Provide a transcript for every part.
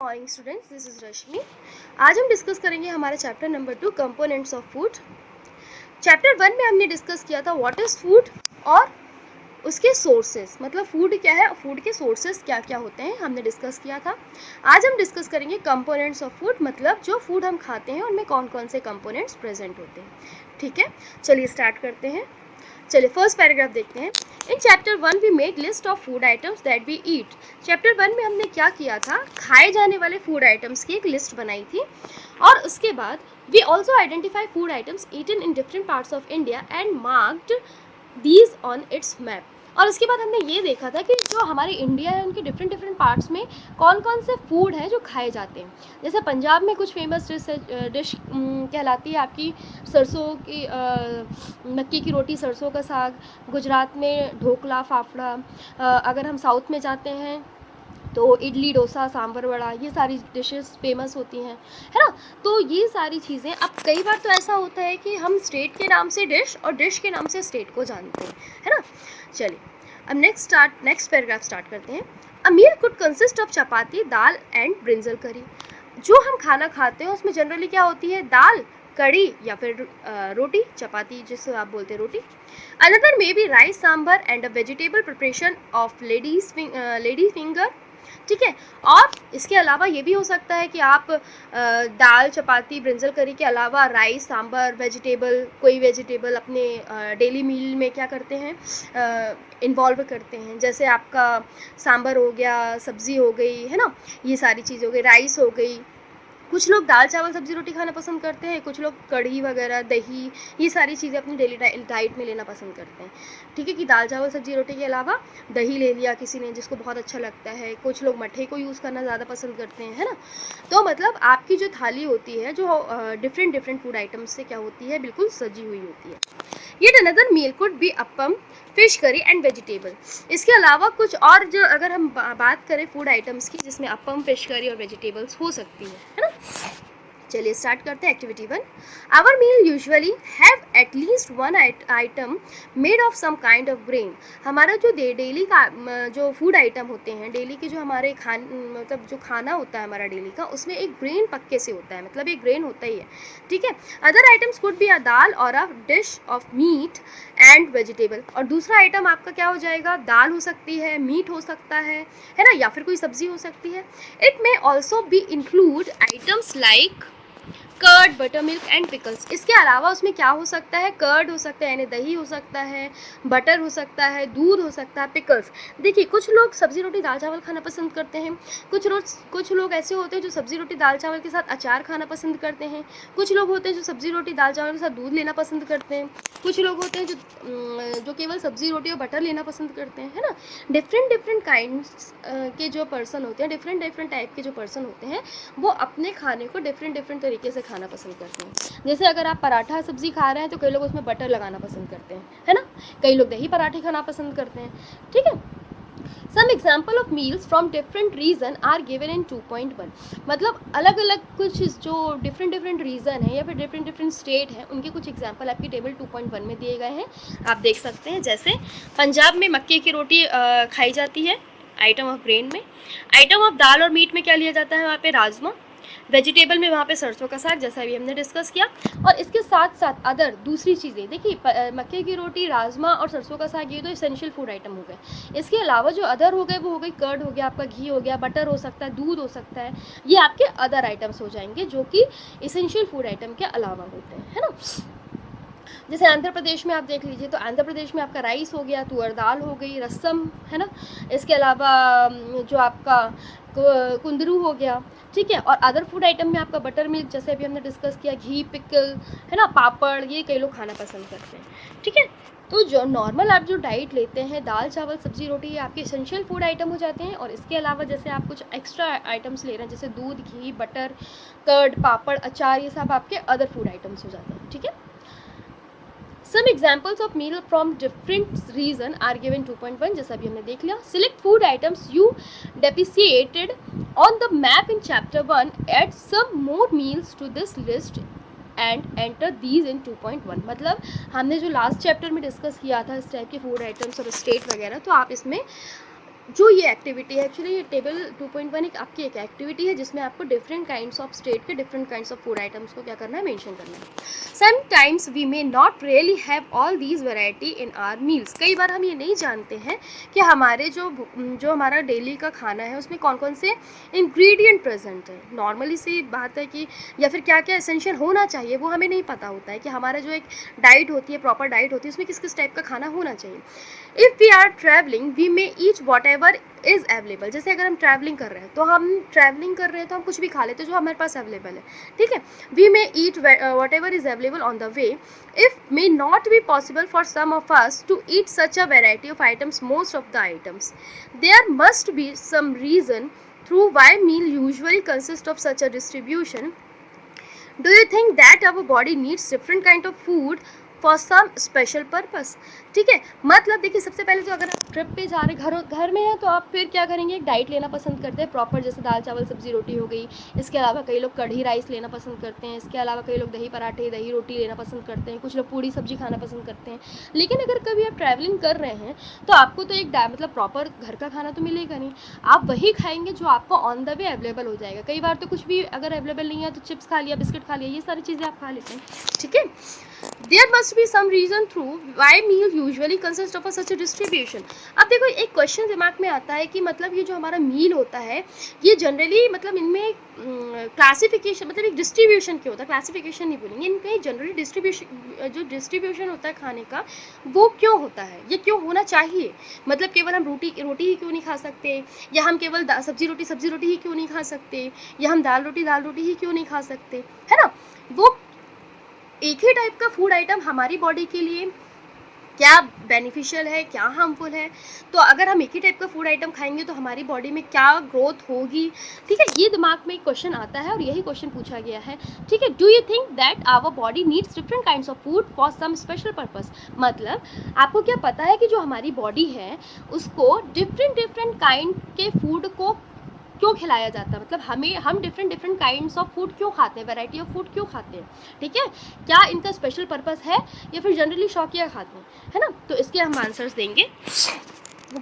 Morning students, this is रश्मि। आज हम discuss करेंगे हमारा chapter number 2 components of food. Chapter 1 में हमने डिस्कस किया था व्हाट इज फूड और उसके सोर्सेस, मतलब फूड क्या है, फूड के सोर्सेस क्या क्या होते हैं, हमने डिस्कस किया था। आज हम डिस्कस करेंगे कंपोनेंट्स ऑफ फूड, मतलब जो फूड हम खाते हैं उनमें कौन कौन से कंपोनेंट्स प्रेजेंट होते हैं। ठीक है, चलिए स्टार्ट करते हैं। चलिए फर्स्ट पैराग्राफ देखते हैं। In chapter 1 we made list of food items that we eat. Chapter 1 में हमने क्या किया था, खाए जाने वाले फूड आइटम्स की एक लिस्ट बनाई थी, और उसके बाद we also identify food items eaten in different parts of India and marked these on its map. और उसके बाद हमने ये देखा था कि जो हमारे इंडिया है उनके डिफरेंट डिफरेंट पार्ट्स में कौन कौन से फूड हैं जो खाए जाते हैं। जैसे पंजाब में कुछ फेमस डिश कहलाती है आपकी सरसों की मक्की की रोटी, सरसों का साग। गुजरात में ढोकला, फाफड़ा। अगर हम साउथ में जाते हैं तो इडली, डोसा, सांभर वड़ा, ये सारी डिशेस फेमस होती हैं, है ना। तो ये सारी चीज़ें, अब कई बार तो ऐसा होता है कि हम स्टेट के नाम से डिश और डिश के नाम से स्टेट को जानते हैं, है ना। चलिए अब नेक्स्ट पैराग्राफ स्टार्ट करते हैं। A meal could consist of chapati, dal and brinjal curry. जो हम खाना खाते हैं उसमें जनरली क्या होती है, दाल, कड़ी या फिर रोटी, चपाती जिसे आप बोलते हैं रोटी। Another may be rice, sambar and a vegetable preparation of lady finger. ठीक है, और इसके अलावा ये भी हो सकता है कि आप दाल, चपाती, ब्रिंजल करी के अलावा राइस, सांभर, कोई वेजिटेबल अपने डेली मील में क्या करते हैं, इन्वॉल्व करते हैं। जैसे आपका सांभर हो गया, सब्ज़ी हो गई, है ना, ये सारी चीज़ हो गई, राइस हो गई। कुछ लोग दाल, चावल, सब्जी, रोटी खाना पसंद करते हैं, कुछ लोग कढ़ी वगैरह, दही, ये सारी चीज़ें अपनी डेली डाइट में लेना पसंद करते हैं। ठीक है, कि दाल, चावल, सब्जी, रोटी के अलावा दही ले लिया किसी ने, जिसको बहुत अच्छा लगता है। कुछ लोग मठे को यूज़ करना ज़्यादा पसंद करते हैं, है ना। तो मतलब आपकी जो थाली होती है, जो डिफरेंट डिफरेंट फूड आइटम्स से क्या होती है, बिल्कुल सजी हुई होती है। Yet another meal could be appam, fish curry and vegetable. इसके अलावा कुछ और, जो अगर हम बात करें फूड आइटम्स की, जिसमें अप्पम, फिश करी और वेजिटेबल्स हो सकती है ना। चलिए स्टार्ट करते हैं activity 1। Our meal usually have at least one item made of some kind of grain. हमारा जो डेली का जो फूड आइटम होते हैं, डेली के जो हमारे मतलब जो खाना होता है हमारा डेली का, उसमें एक ग्रेन पक्के से होता है, मतलब एक ग्रेन होता ही है। ठीक है, other items could be a dal or a dish of meat and vegetable. और दूसरा आइटम आपका क्या हो जाएगा, दाल हो सकती है, मीट हो सकता है ना, या फिर कोई सब्जी हो सकती है। It may also be include items like curd, buttermilk and pickles. इसके अलावा उसमें क्या हो सकता है, कर्ड हो सकता है यानी दही हो सकता है, बटर हो सकता है, दूध हो सकता है, पिकल्स। देखिए कुछ लोग सब्जी रोटी दाल चावल खाना पसंद करते हैं, कुछ लोग ऐसे होते हैं जो सब्जी रोटी दाल चावल के साथ अचार खाना पसंद करते हैं, कुछ लोग होते हैं जो सब्जी रोटी दाल चावल के साथ दूध लेना पसंद करते हैं, कुछ लोग होते हैं जो केवल सब्जी रोटी और बटर लेना पसंद करते हैं, है ना। डिफरेंट डिफरेंट काइंड्स के जो पर्सन होते हैं, डिफरेंट डिफरेंट टाइप के जो पर्सन होते हैं, वो अपने खाने को डिफरेंट डिफरेंट तरीके से खाना पसंद करते हैं। जैसे अगर आप पराठा सब्जी खा रहे हैं तो कई लोग उसमें बटर लगाना पसंद करते हैं, है ना। कई लोग दही पराठे खाना पसंद करते हैं। ठीक है, some example of meals from different region are given in 2.1। मतलब अलग अलग कुछ जो डिफरेंट डिफरेंट रीजन है या फिर डिफरेंट डिफरेंट स्टेट है, उनके कुछ एग्जाम्पल आपकी टेबल 2.1 में दिए गए हैं, आप देख सकते हैं। जैसे पंजाब में मक्के की रोटी खाई जाती है, आइटम ऑफ ग्रेन में। आइटम ऑफ दाल और मीट में क्या लिया जाता है वहाँ पे, राजमा। वेजिटेबल में वहाँ पे सरसों का साग, जैसा अभी हमने डिस्कस किया। और इसके साथ साथ अदर दूसरी चीज़ें, देखिए मक्के की रोटी, राजमा और सरसों का साग, ये तो एसेंशियल फूड आइटम हो गए। इसके अलावा जो अदर हो गए वो हो गई कर्ड हो गया, आपका घी हो गया, बटर हो सकता है, दूध हो सकता है, ये आपके अदर आइटम्स हो जाएंगे जो कि एसेंशियल फूड आइटम के अलावा होते हैं, है ना। जैसे आंध्र प्रदेश में आप देख लीजिए, तो आंध्र प्रदेश में आपका राइस हो गया, तुअर दाल हो गई, रसम, है ना। इसके अलावा जो आपका कुंदरू हो गया, ठीक है। और अदर फूड आइटम में आपका बटर मिल्क, जैसे अभी हमने डिस्कस किया, घी, पिकल, है ना, पापड़, ये कई लोग खाना पसंद करते हैं। ठीक है, तो जो नॉर्मल आप जो डाइट लेते हैं, दाल, चावल, सब्जी, रोटी, ये आपके एसेंशियल फूड आइटम हो जाते हैं। और इसके अलावा जैसे आप कुछ एक्स्ट्रा आइटम्स ले रहे हैं, जैसे दूध, घी, बटर, कर्ड, पापड़, अचार, ये सब आपके अदर फूड आइटम्स हो जाते हैं। ठीक है, Some examples of meal from different region are given 2.1, जैसा अभी हमने देख लिया। Select food items you depreciated on the map in chapter 1. Add some more meals to this list and enter these in 2.1। मतलब हमने जो लास्ट चैप्टर में discuss किया था इस टाइप के फूड आइटम्स और स्टेट वगैरह, तो आप इसमें जो ये एक्टिविटी है, एक्चुअली ये टेबल 2.1 एक आपकी एक एक्टिविटी है जिसमें आपको डिफरेंट काइंड्स ऑफ स्टेट के different kinds of food items को क्या करना है, मेंशन करना है. Sometimes we may not really have all these variety in our meals. कई बार हम ये नहीं जानते हैं कि हमारे जो हमारा डेली का खाना है उसमें कौन कौन से इंग्रेडिएंट प्रेजेंट है. नॉर्मली सी बात है कि या फिर क्या क्या एसेंशियल होना चाहिए वो हमें नहीं पता होता है कि हमारा जो एक डाइट होती है, प्रॉपर डाइट होती है, उसमें किस किस टाइप का खाना होना चाहिए. If we are travelling we may eat whatever is available. जैसे अगर हम ट्रैवलिंग कर रहे हैं तो हम कुछ भी खा लेते हैं जो हमारे पास अवेलेबल है. ठीक है. We may eat whatever is available on the way. If may not be possible for some of us to eat such a variety of items, most of the items, there must be some reason through why meal usually consist of such a distribution. Do you think that our body needs different kind of food for some special purpose? ठीक है. मतलब देखिए, सबसे पहले तो अगर आप trip पे जा रहे घर में हैं तो आप फिर क्या करेंगे, एक डाइट लेना पसंद करते हैं प्रॉपर, जैसे दाल चावल सब्जी रोटी हो गई. इसके अलावा कई लोग कढ़ी राइस लेना पसंद करते हैं. इसके अलावा कई लोग दही पराठे दही रोटी लेना पसंद करते हैं. कुछ लोग पूड़ी सब्जी खाना पसंद करते हैं. लेकिन अगर कभी आप ट्रैवलिंग कर रहे हैं तो आपको तो एक मतलब प्रॉपर घर का खाना तो मिलेगा नहीं. आप वही खाएंगे जो आपको ऑन द वे अवेलेबल हो जाएगा. कई बार तो कुछ भी अगर अवेलेबल नहीं है तो चिप्स खा लिया, बिस्किट खा लिया, ये सारी चीज़ें आप खा लेते हैं. ठीक है. There must be some reason through why meal usually consist of a such a distribution. अब देखो, एक क्वेश्चन दिमाग में आता है कि मतलब ये जो हमारा मील होता है ये जनरली मतलब इनमें क्लासिफिकेशन मतलब एक डिस्ट्रीब्यूशन क्यों होता है, क्लासिफिकेशन नहीं बोलेंगे, इनका जनरली डिस्ट्रीब्यूशन होता है खाने का वो क्यों होता है, ये क्यों होना चाहिए. मतलब केवल हम रोटी ही क्यों नहीं खा सकते, या हम केवल सब्जी रोटी ही क्यों नहीं खा सकते, या हम दाल रोटी ही क्यों नहीं खा सकते, है ना. वो एक ही टाइप का फूड आइटम हमारी बॉडी के लिए क्या बेनिफिशियल है, क्या हार्मफुल है. तो अगर हम एक ही टाइप का फूड आइटम खाएंगे तो हमारी बॉडी में क्या ग्रोथ होगी. ठीक है. ये दिमाग में एक क्वेश्चन आता है और यही क्वेश्चन पूछा गया है. ठीक है. Do you think that our body needs different kinds of food for some special purpose. मतलब आपको क्या पता है कि जो हमारी बॉडी है उसको डिफरेंट काइंड के फूड को क्यों खिलाया जाता है. मतलब हम डिफरेंट काइंड्स ऑफ फूड क्यों खाते हैं, वैरायटी ऑफ फूड क्यों खाते हैं. ठीक है. क्या इनका स्पेशल पर्पस है या फिर जनरली शौकिया खाते हैं, है ना. तो इसके हम आंसर्स देंगे.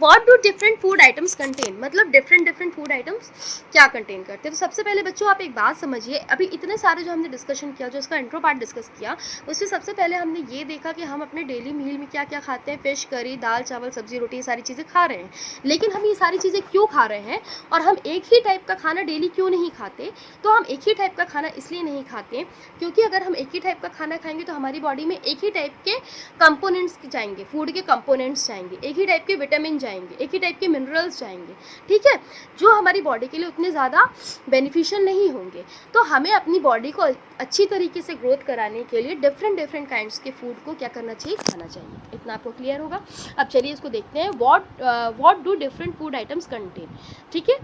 What do different food items contain? मतलब डिफरेंट फूड आइटम्स क्या कंटेन करते हैं. तो सबसे पहले बच्चों आप एक बात समझिए, अभी इतने सारे जो हमने डिस्कशन किया, जो इसका इंट्रो पार्ट डिस्कस किया, उसमें सबसे पहले हमने ये देखा कि हम अपने डेली मील में क्या क्या खाते हैं. फिश करी, दाल चावल सब्जी रोटी, ये सारी चीज़ें खा रहे हैं. लेकिन हम ये सारी चीज़ें क्यों खा रहे हैं और हम एक ही टाइप का खाना डेली क्यों नहीं खाते. तो हम एक ही टाइप का खाना इसलिए नहीं खाते क्योंकि अगर हम एक ही टाइप का खाना खाएंगे तो हमारी बॉडी में एक ही टाइप के कंपोनेंट्स जाएंगे, फूड के कंपोनेंट्स जाएंगे, एक ही टाइप के विटामिन जाएंगे, एक ही टाइप के मिनरल्स जाएंगे. ठीक है. जो हमारी बॉडी के लिए उतने ज़्यादा बेनिफिशियल नहीं होंगे. तो हमें अपनी बॉडी को अच्छी तरीके से ग्रोथ कराने के लिए डिफरेंट काइंड्स के फूड को क्या करना चाहिए, खाना चाहिए. इतना आपको क्लियर होगा. अब चलिए इसको देखते हैं. What do different food items contain. ठीक है.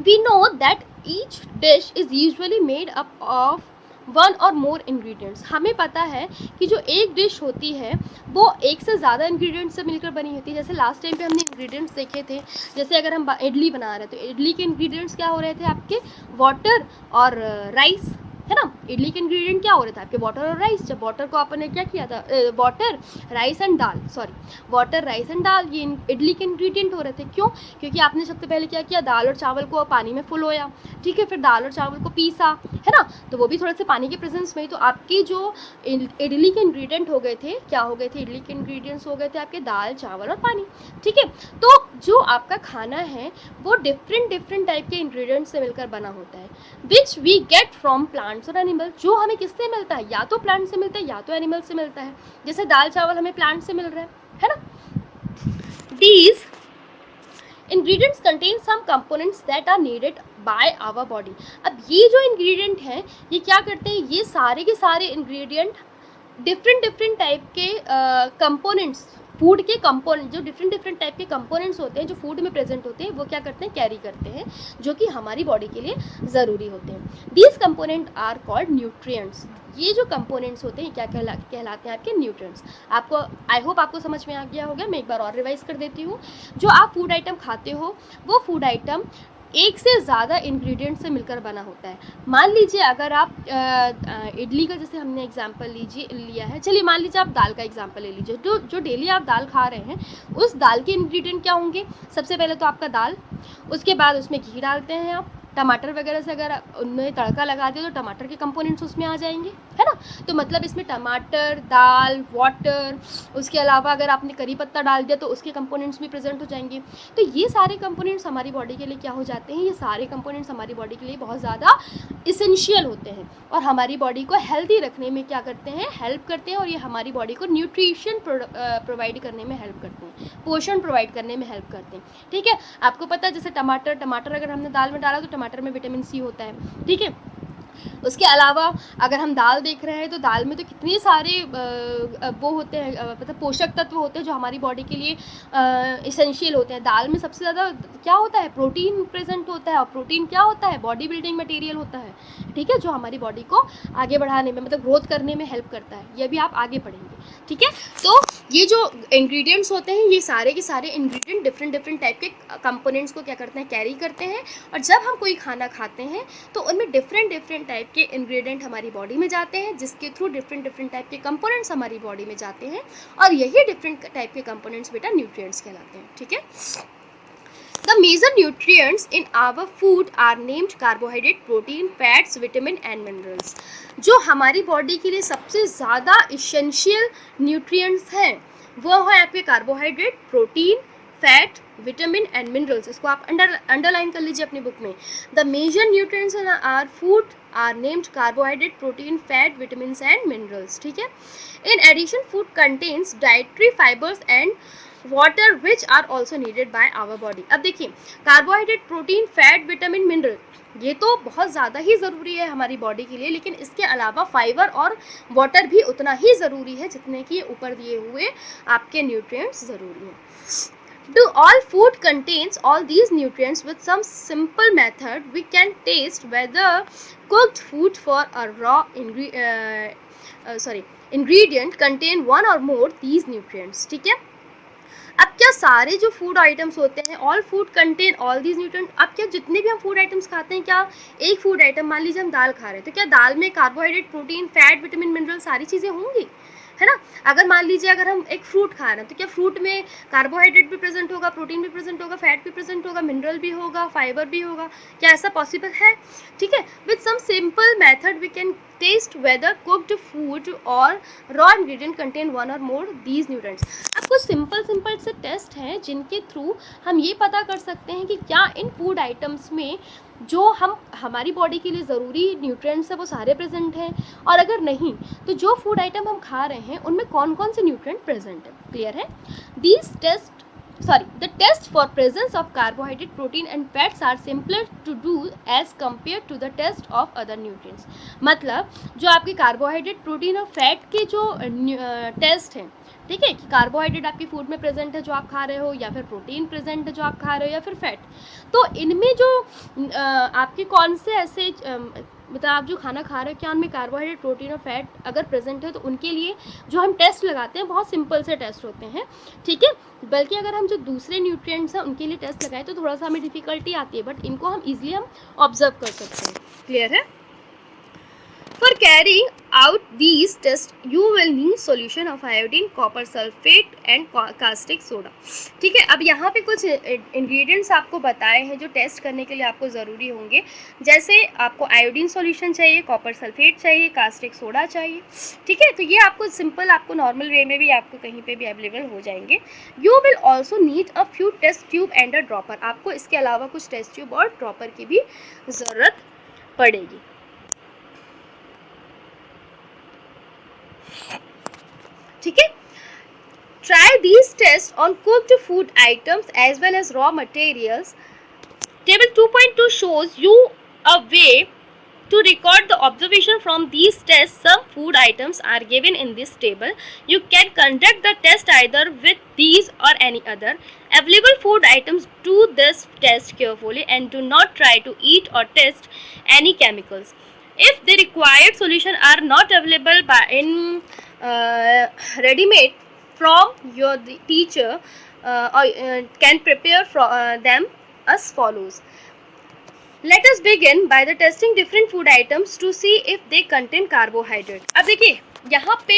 We know that each dish is usually made up of one or more ingredients. हमें पता है कि जो एक डिश होती है वो एक से ज़्यादा इंग्रेडिएंट्स से मिलकर बनी होती है. जैसे लास्ट टाइम पे हमने इंग्रेडिएंट्स देखे थे, जैसे अगर हम इडली बना रहे हैं तो इडली के इंग्रेडिएंट्स क्या हो रहे थे आपके, वाटर और राइस, है ना. इडली के इंग्रेडिएंट क्या हो रहे थे आपके, वाटर और राइस. जब वाटर को आपने क्या किया था, वाटर राइस एंड दाल, ये इडली के इंग्रेडिएंट हो रहे थे. क्यों? क्योंकि आपने सबसे पहले क्या किया, दाल और चावल को पानी में फुलोया. ठीक है. फिर दाल और चावल को पीसा, है ना. तो वो भी थोड़े से पानी के प्रेजेंस में. तो आपकी जो इडली के इंग्रेडिएंट हो गए थे, क्या हो गए थे, इडली के इंग्रेडिएंट्स हो गए थे आपके दाल चावल और पानी. ठीक है. तो जो आपका खाना है वो डिफरेंट टाइप के इंग्रेडिएंट्स से मिलकर बना होता है, which we get from plants और एनिमल. जो हमें किससे मिलता है, या तो प्लांट से मिलता है या तो एनिमल से मिलता है. जैसे दाल चावल हमें प्लांट से मिल रहा है ना. These ingredients contain some components that are needed by our body. अब ये जो इंग्रेडिएंट हैं ये क्या करते हैं, ये सारे के सारे इंग्रेडिएंट डिफरेंट टाइप के कंपोनेंट्स, फूड के कंपोनेंट, जो डिफरेंट टाइप के कंपोनेंट्स होते हैं जो फूड में प्रेजेंट होते हैं, वो क्या करते हैं, कैरी करते हैं, जो कि हमारी बॉडी के लिए ज़रूरी होते हैं. These component are called nutrients. ये जो कंपोनेंट्स होते हैं क्या कहलाते हैं आपके, न्यूट्रिएंट्स. आपको आई होप आपको समझ में आ गया होगा. मैं एक बार और रिवाइज कर देती हूँ. जो आप फूड आइटम खाते हो वो फूड आइटम एक से ज़्यादा इंग्रेडिएंट से मिलकर बना होता है। मान लीजिए अगर आप इडली का जैसे हमने एग्जांपल लिया है, चलिए मान लीजिए आप दाल का एग्जांपल ले लीजिए। जो डेली आप दाल खा रहे हैं उस दाल के इंग्रेडिएंट क्या होंगे? सबसे पहले तो आपका दाल, उसके बाद उसमें घी डालते हैं आप, टमाटर वगैरह से अगर उनमें तड़का लगा दिया तो टमाटर के कंपोनेंट्स उसमें आ जाएंगे, है ना। तो मतलब इसमें टमाटर, दाल, वाटर, उसके अलावा अगर आपने करी पत्ता डाल दिया तो उसके कंपोनेंट्स भी प्रेजेंट हो जाएंगे। तो ये सारे कंपोनेंट्स हमारी बॉडी के लिए क्या हो जाते हैं? ये सारे कंपोनेंट्स हमारी बॉडी के लिए बहुत ज़्यादा इसेंशियल होते हैं और हमारी बॉडी को हेल्दी रखने में क्या करते हैं? हेल्प करते हैं। और ये हमारी बॉडी को न्यूट्रिशन प्रोवाइड करने में हेल्प करते हैं, पोषण प्रोवाइड करने में हेल्प करते हैं। ठीक है, आपको पता है जैसे टमाटर अगर हमने दाल में डाला तो टमाटर में विटामिन सी होता है। ठीक है, उसके अलावा अगर हम दाल देख रहे हैं तो दाल में तो कितने सारे वो होते हैं, मतलब पोषक तत्व होते हैं जो हमारी बॉडी के लिए इसेंशियल होते हैं। दाल में सबसे ज़्यादा क्या होता है? प्रोटीन प्रेजेंट होता है। और प्रोटीन क्या होता है? बॉडी बिल्डिंग मटेरियल होता है। ठीक है, जो हमारी बॉडी को आगे बढ़ाने में, मतलब ग्रोथ करने में हेल्प करता है। ये भी आप आगे पढ़ेंगे। ठीक है, तो ये जो इंग्रेडिएंट्स होते हैं ये सारे के सारे इंग्रेडिएंट डिफरेंट टाइप के कंपोनेंट्स को क्या करते हैं? कैरी करते हैं। और जब हम कोई खाना खाते हैं तो उनमें डिफरेंट टाइप के इंग्रेडिएंट हमारी बॉडी में जाते हैं, जिसके थ्रू डिफरेंट टाइप के कंपोनेंट्स हमारी बॉडी में जाते हैं। और यही डिफरेंट टाइप के कंपोनेंट्स बेटा न्यूट्रिएंट्स कहलाते हैं। ठीक है, The major nutrients in our food are named carbohydrate, protein, fats, vitamin and minerals. जो हमारी बॉडी के लिए सबसे ज़्यादा इसेंशियल न्यूट्रिएंट्स हैं वो है आपके carbohydrate, protein, fat, vitamin and minerals. इसको आप अंडरलाइन कर लीजिए अपनी बुक में। The major nutrients in our food are named carbohydrate, protein, fat, vitamins and minerals. ठीक है, in addition food contains dietary fibres and water which are also needed by our body. अब देखिए, carbohydrate, protein, fat, vitamin, mineral ये तो बहुत ज़्यादा ही ज़रूरी है हमारी बॉडी के लिए, लेकिन इसके अलावा फाइबर और वाटर भी उतना ही ज़रूरी है जितने कि ऊपर दिए हुए आपके न्यूट्रिएंट्स ज़रूरी हैं। Do all food contains all these nutrients? With some simple method we can taste whether cooked food for a raw ingredient contain one or more these nutrients. ठीक है, अब क्या सारे जो फूड आइटम्स होते हैं, all food contain all these nutrient, अब क्या जितने भी हम फूड आइटम्स खाते हैं, क्या एक फूड आइटम, मान लीजिए हम दाल खा रहे हैं तो क्या दाल में carbohydrate, protein, fat, vitamin, mineral सारी चीज़ें होंगी, है ना। अगर मान लीजिए अगर हम एक फ्रूट खा रहे हैं तो क्या फ्रूट में कार्बोहाइड्रेट भी प्रेजेंट होगा, प्रोटीन भी प्रेजेंट होगा, फैट भी प्रेजेंट होगा, मिनरल भी होगा, फाइबर भी होगा? क्या ऐसा पॉसिबल है? ठीक है, with some simple method we can test whether cooked food or raw ingredient contain one or more these nutrients. अब कुछ सिंपल से टेस्ट हैं जिनके थ्रू हम ये पता कर सकते हैं कि क्या इन फूड आइटम्स में जो हमारी बॉडी के लिए ज़रूरी न्यूट्रिएंट्स है वो सारे प्रेजेंट हैं, और अगर नहीं तो जो फूड आइटम हम खा रहे हैं उनमें कौन कौन से न्यूट्रिएंट प्रेजेंट है। क्लियर है? The test for presence of carbohydrate, protein and fats are simpler to do as compared to the test of other nutrients. मतलब जो आपके कार्बोहाइड्रेट, प्रोटीन और फैट के जो टेस्ट हैं, ठीक है, कि कार्बोहाइड्रेट आपकी फूड में प्रेजेंट है जो आप खा रहे हो, या फिर प्रोटीन प्रेजेंट है जो आप खा रहे हो, या फिर फैट, तो इनमें जो आपके कौन से ऐसे मतलब आप जो खाना खा रहे हो क्या उनमें कार्बोहाइड्रेट, प्रोटीन और फैट अगर प्रेजेंट है तो उनके लिए जो हम टेस्ट लगाते हैं बहुत सिंपल से टेस्ट होते हैं। ठीक है, बल्कि अगर हम जो दूसरे न्यूट्रिएंट्स हैं उनके लिए टेस्ट लगाए तो थोड़ा सा हमें डिफिकल्टी आती है, बट इनको हम ईजिली हम ऑब्जर्व कर सकते हैं। क्लियर है? For carrying out these tests, you will need solution of iodine, copper sulfate and caustic soda. ठीक है, अब यहाँ पे कुछ इंग्रेडिएंट्स आपको बताए हैं जो टेस्ट करने के लिए आपको ज़रूरी होंगे। जैसे आपको आयोडीन सॉल्यूशन चाहिए, कॉपर सल्फेट चाहिए, कास्टिक सोडा चाहिए। ठीक है, तो ये आपको सिंपल, आपको नॉर्मल वे में भी आपको कहीं पे भी अवेलेबल हो जाएंगे। You will also need a few test tube and a dropper. आपको इसके अलावा कुछ टेस्ट ट्यूब और ड्रॉपर की भी ज़रूरत पड़ेगी। ठीक है, try these tests on cooked food items as well as raw materials. Table 2.2 shows you a way to record the observation from these tests. Some food items are given in this table. You can conduct the test either with these or any other available food items. Do this test carefully and do not try to eat or test any chemicals. If the required solution are not available in ready-made from your teacher, or can prepare from them as follows. Let us begin by the testing different food items to see if they contain carbohydrate. अब देखिए यहाँ पे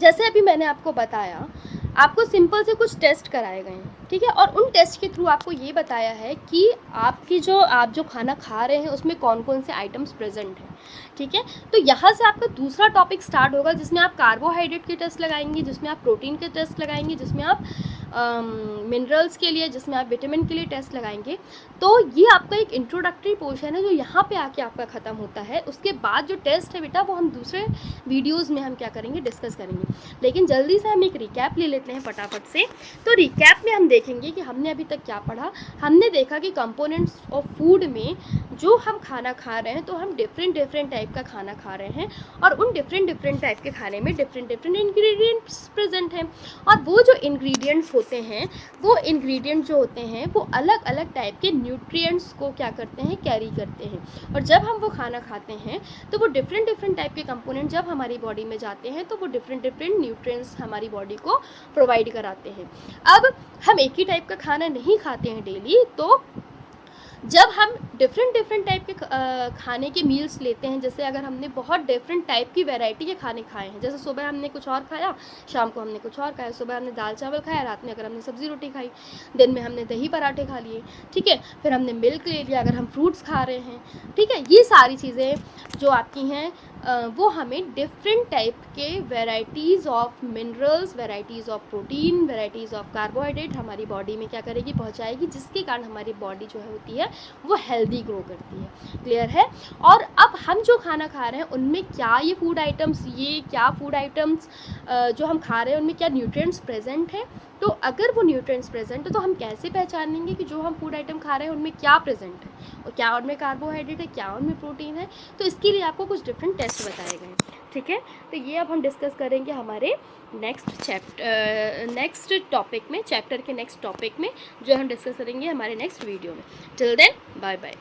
जैसे अभी मैंने आपको बताया, आपको सिंपल से कुछ टेस्ट कराए गए हैं, ठीक है, और उन टेस्ट के थ्रू आपको ये बताया है कि आप जो खाना खा रहे हैं उसमें कौन कौन से आइटम्स प्रेजेंट हैं, ठीक है। तो यहाँ से आपका दूसरा टॉपिक स्टार्ट होगा जिसमें आप कार्बोहाइड्रेट के टेस्ट लगाएंगे, जिसमें आप प्रोटीन के टेस्ट लगाएंगे, जिसमें आप मिनरल्स के लिए, जिसमें आप विटामिन के लिए टेस्ट लगाएंगे। तो ये आपका एक इंट्रोडक्टरी पोर्शन है जो यहाँ पे आके आपका ख़त्म होता है। उसके बाद जो टेस्ट है बेटा वो हम दूसरे वीडियोज़ में हम क्या करेंगे, डिस्कस करेंगे। लेकिन जल्दी से हम एक रिकैप ले लेते हैं फटाफट से। तो रिकैप में हम देखेंगे कि हमने अभी तक क्या पढ़ा। हमने देखा कि कंपोनेंट्स ऑफ फूड में जो हम खाना खा रहे हैं तो हम डिफरेंट टाइप का खाना खा रहे हैं, और उन डिफरेंट टाइप के खाने में डिफरेंट इंग्रेडिएंट्स प्रेजेंट हैं। और वो जो इंग्रेडिएंट्स होते हैं, वो इंग्रेडिएंट जो होते हैं वो अलग अलग टाइप के न्यूट्रिएंट्स को क्या करते हैं, कैरी करते हैं। और जब हम वो खाना खाते हैं तो वो डिफरेंट टाइप के कंपोनेंट जब हमारी बॉडी में जाते हैं तो वो डिफरेंट न्यूट्रिएंट्स हमारी बॉडी को प्रोवाइड कराते हैं। अब हम एक ही टाइप का खाना नहीं खाते हैं डेली, तो जब हम डिफरेंट टाइप के खाने के मील्स लेते हैं, जैसे अगर हमने बहुत डिफरेंट टाइप की वैरायटी के खाने खाए हैं, जैसे सुबह हमने कुछ और खाया, शाम को हमने कुछ और खाया, सुबह हमने दाल चावल खाया, रात में अगर हमने सब्जी रोटी खाई, दिन में हमने दही पराठे खा लिए, ठीक है, फिर हमने मिल्क ले लिया अगर हम फ्रूट्स खा रहे हैं, ठीक है। ये सारी चीज़ें जो आपकी हैं वो हमें डिफरेंट टाइप के varieties of minerals, varieties of protein, varieties of carbohydrate हमारी बॉडी में क्या करेगी, पहुंचाएगी, जिसके कारण हमारी बॉडी जो है होती है वो हेल्दी ग्रो करती है। क्लियर है। और अब हम जो खाना खा रहे हैं उनमें क्या ये फूड आइटम्स जो हम खा रहे हैं उनमें क्या न्यूट्रिएंट्स प्रेजेंट है। तो अगर वो न्यूट्रिएंट्स प्रेजेंट है तो हम कैसे पहचानेंगे कि जो हम फूड आइटम खा रहे हैं उनमें क्या प्रेजेंट है, और क्या उनमें कार्बोहाइड्रेट है, क्या उनमें प्रोटीन है। तो इसके लिए आपको कुछ डिफरेंट टेस्ट बताए गए, ठीक है। तो ये अब हम डिस्कस करेंगे हमारे नेक्स्ट टॉपिक में, चैप्टर के नेक्स्ट टॉपिक में, जो हम डिस्कस करेंगे हमारे नेक्स्ट वीडियो में। Till then bye bye.